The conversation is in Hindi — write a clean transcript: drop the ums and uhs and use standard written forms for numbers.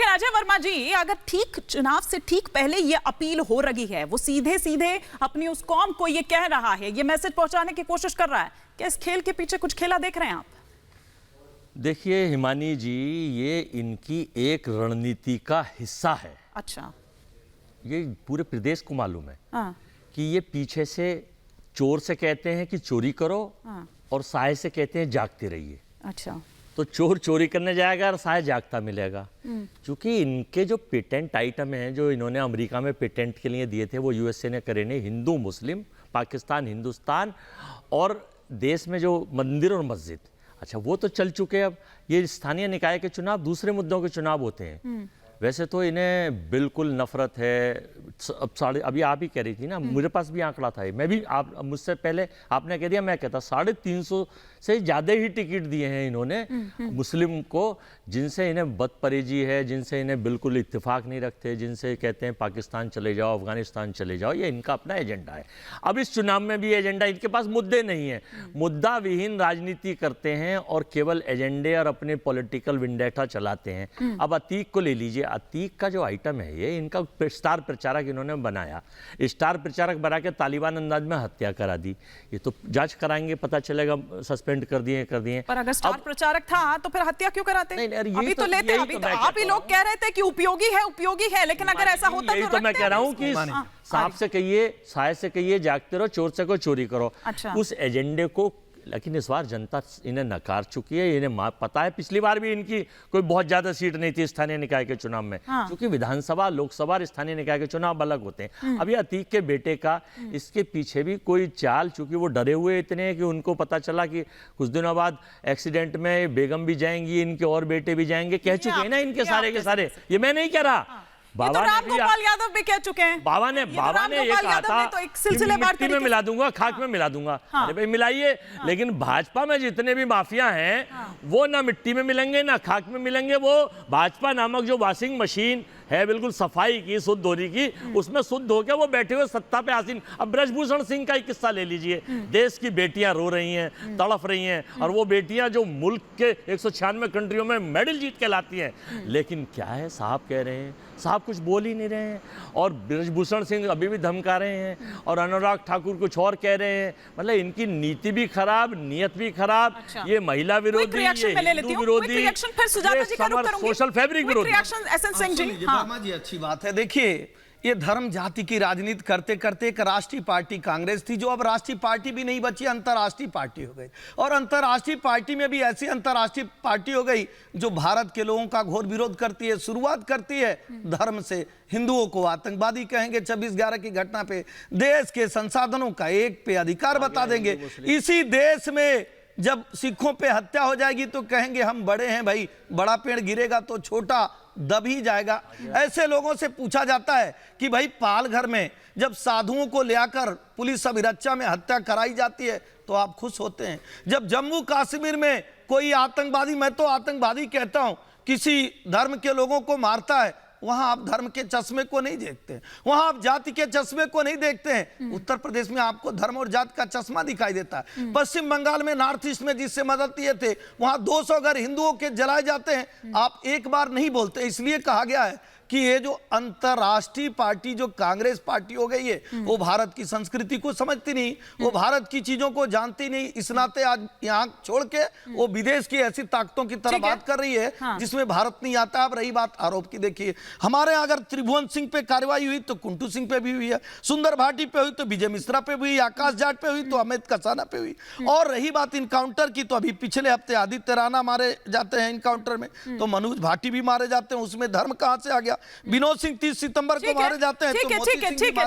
लेकिन अजय वर्मा जी, अगर ठीक चुनाव से ठीक पहले ये अपील हो रही है, वो सीधे सीधे अपनी उस कौम को ये कह रहा है, ये मैसेज पहुंचाने की कोशिश कर रहा है, क्या इस खेल के पीछे कुछ खेला देख रहे हैं आप? देखिए हिमानी जी, ये इनकी एक रणनीति का हिस्सा है। अच्छा, ये पूरे प्रदेश को मालूम है हाँ। कि ये पीछे से चोर से कहते हैं कि चोरी करो, हाँ। और साय से कहते हैं जागते रहिए। अच्छा, तो चोर चोरी करने जाएगा और साय जागता मिलेगा। क्योंकि इनके जो पेटेंट आइटम हैं, जो इन्होंने अमेरिका में पेटेंट के लिए दिए थे, वो यूएसए ने करे नहीं। हिंदू मुस्लिम, पाकिस्तान हिंदुस्तान, और देश में जो मंदिर और मस्जिद, अच्छा वो तो चल चुके हैं। अब ये स्थानीय निकाय के चुनाव दूसरे मुद्दों के चुनाव होते हैं। वैसे तो इन्हें बिल्कुल नफरत है। अब अभी आप ही कह रही थी ना, मेरे पास भी आंकड़ा था, मैं भी, आप मुझसे पहले आपने कह दिया, मैं कहता 350 से ज़्यादा ही टिकट दिए हैं इन्होंने मुस्लिम को, जिनसे इन्हें बदपरेजी है, जिनसे इन्हें बिल्कुल इत्तेफाक नहीं रखते, जिनसे कहते हैं पाकिस्तान चले जाओ, अफगानिस्तान चले जाओ। ये इनका अपना एजेंडा है। अब इस चुनाव में भी एजेंडा, इनके पास मुद्दे नहीं है, मुद्दा विहीन राजनीति करते हैं और केवल एजेंडे और अपने पॉलिटिकल विंडेटा चलाते हैं। अब अतीक को ले लीजिए, अतीक का जो आइटम है, ये इनका स्टार प्रचारक इन्होंने बनाया, स्टार प्रचारक बना के तालिबान अंदाज में हत्या करा दी। ये तो जांच कराएंगे, पता चलेगा, सस्पेंड कर दिए। पर अगर स्टार प्रचारक था तो फिर हत्या क्यों कराते? नहीं, अभी तो लेते, अभी तो आप ही लोग कह रहे थे कि उपयोगी है, लेकिन अगर ऐसा होता तो मैं कह रहा हूं कि सांप से कहिए, साय से कहिए जागते रहो, चोर से को चोरी करो। अच्छा। उस एजेंडे को, लेकिन इस बार जनता इन्हें नकार चुकी है। इन्हें पता है पिछली बार भी इनकी कोई बहुत ज्यादा सीट नहीं थी स्थानीय निकाय के चुनाव में। हाँ। क्योंकि विधानसभा, लोकसभा और स्थानीय निकाय के चुनाव अलग होते हैं। अभी अतीक के बेटे का, इसके पीछे भी कोई चाल, चूंकि वो डरे हुए इतने हैं कि उनको पता चला कि कुछ दिनों बाद एक्सीडेंट में बेगम भी जाएंगी, इनके और बेटे भी जाएंगे, कह चुके हैं ना इनके सारे के सारे। ये मैं नहीं कह रहा, बाबा राम गोपाल यादव भी कह चुके हैं। बाबा ने ये कहा था तो एक सिलसिलेवार मिट्टी में मिला दूंगा, खाक में मिला दूंगा। अरे भाई मिलाइए। लेकिन भाजपा में जितने भी माफिया हैं, वो ना मिट्टी में मिलेंगे ना खाक में मिलेंगे। वो भाजपा नामक जो वॉशिंग मशीन है, बिल्कुल सफाई की, शुद्ध होने की, उसमें शुद्ध होकर वो बैठे हुए सत्ता पे आसीन। अब ब्रजभूषण सिंह का ही किस्सा ले लीजिए। देश की बेटियां रो रही हैं, तड़फ रही हैं, और वो बेटियां जो मुल्क के 196 कंट्रियों में मेडल जीत के लाती हैं, लेकिन क्या है, साहब कह रहे हैं, साहब कुछ बोल ही नहीं रहे हैं। और ब्रजभूषण सिंह अभी भी धमका रहे हैं, और अनुराग ठाकुर कुछ और कह रहे हैं। मतलब इनकी नीति भी खराब, नियत भी खराब। अच्छा। ये महिला विरोधी, ये हिंदू विरोधी, सोशल फैब्रिक विरोधी। वर्मा जी, अच्छी बात है। देखिए, ये धर्म जाति की राजनीति करते करते एक राष्ट्रीय पार्टी कांग्रेस थी, जो अब राष्ट्रीय पार्टी भी नहीं बची, अंतर्राष्ट्रीय पार्टी हो गई। और अंतर्राष्ट्रीय पार्टी में भी ऐसी अंतर्राष्ट्रीय पार्टी हो गई जो भारत के लोगों का घोर विरोध करती है। शुरुआत करती है धर्म से, हिंदुओं को आतंकवादी कहेंगे, 26/11 की घटना पे, देश के संसाधनों का एक पे अधिकार बता देंगे। इसी देश में जब सिखों पे हत्या हो जाएगी तो कहेंगे हम बड़े हैं भाई, बड़ा पेड़ गिरेगा तो छोटा दब ही जाएगा। ऐसे लोगों से पूछा जाता है कि भाई पालघर में जब साधुओं को ले आकर पुलिस अभिरक्षा में हत्या कराई जाती है तो आप खुश होते हैं। जब जम्मू कश्मीर में कोई आतंकवादी, मैं तो आतंकवादी कहता हूं, किसी धर्म के लोगों को मारता है, वहां आप धर्म के चश्मे को नहीं देखते, वहां आप जाति के चश्मे को नहीं देखते हैं। उत्तर प्रदेश में आपको धर्म और जाति का चश्मा दिखाई देता है। पश्चिम बंगाल में, नॉर्थ ईस्ट में जिससे मदद दिए थे, वहां 200 घर हिंदुओं के जलाए जाते हैं, आप एक बार नहीं बोलते। इसलिए कहा गया है कि ये जो अंतरराष्ट्रीय पार्टी जो कांग्रेस पार्टी हो गई है, वो भारत की संस्कृति को समझती नहीं, वो भारत की चीजों को जानती नहीं। इस नाते आज यहाँ छोड़ के वो विदेश की ऐसी ताकतों की तरह बात कर रही है जिसमें भारत नहीं आता। अब रही बात आरोप की, देखिए हमारे यहाँ अगर त्रिभुवन सिंह पे कार्रवाई हुई तो कुंटू सिंह पे भी हुई है, सुंदर भाटी पे हुई तो विजय मिश्रा पे हुई, आकाश जाट पे हुई तो अमित कसाना पे हुई। और रही बात इनकाउंटर की, तो अभी पिछले हफ्ते आदित्य राणा मारे जाते हैं इनकाउंटर में, तो मनोज भाटी भी मारे जाते हैं। उसमें धर्म कहां से आ गया? विनोद सिंह 30 सितंबर को मारे जाते हैं, तो मोती सिंह भी मारे